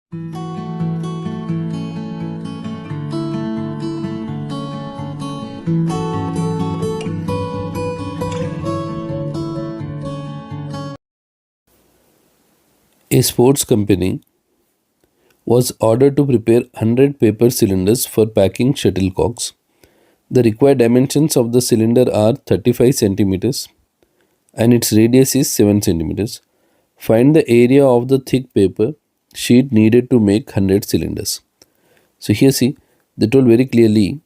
A sports company was ordered to prepare 100 paper cylinders for packing shuttlecocks. The required dimensions of the cylinder are 35 centimeters and its radius is 7 centimeters. Find the area of the thick paper sheet needed to make 100 cylinders. So here see, they told very clearly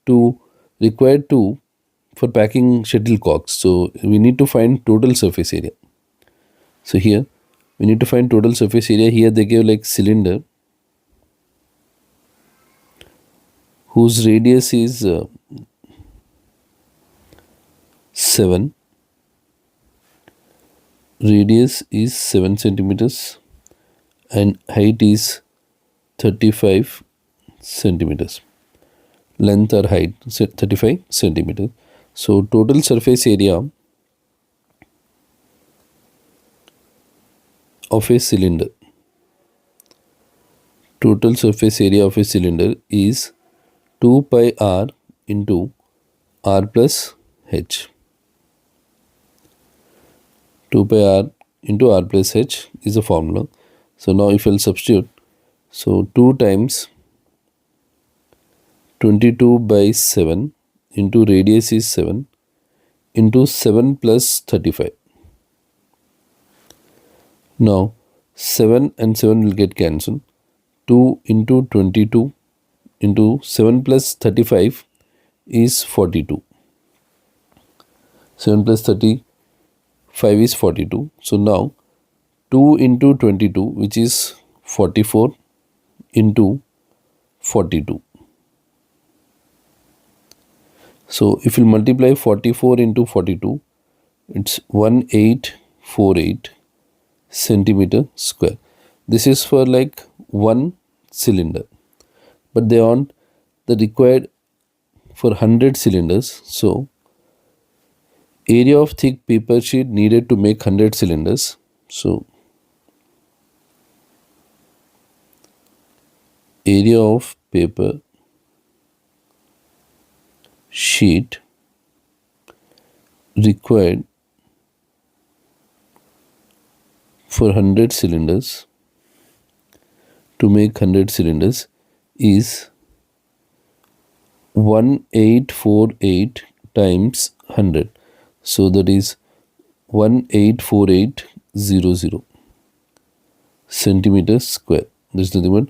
to require two for packing shuttlecocks. So we need to find total surface area. So here we need to find total surface area. Here they give like cylinder whose radius is 7. Radius is 7 centimeters and height is 35 centimeters. Length or height 35 centimeters. So total surface area of a cylinder. Total surface area of a cylinder is 2 pi r into r plus h. 2 pi r into r plus h is the formula. So now if I'll substitute, so 2 times 22 by 7 into radius is 7 into 7 plus 35. Now 7 and 7 will get cancelled. 2 into 22 into 7 plus 35 is 42. 7 plus 35 is 42. So now 2 into 22, which is 44 into 42. So if you multiply 44 into 42, it's 1848 centimeter square. This is for like one cylinder, but they want the required for 100 cylinders. So area of thick paper sheet needed to make 100 cylinders. So area of paper sheet required for 100 cylinders to make 100 cylinders is 1848 times 100. So that is 184800 centimeters square. This is nothing but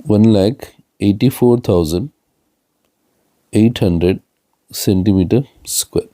1,84,800 centimeter square.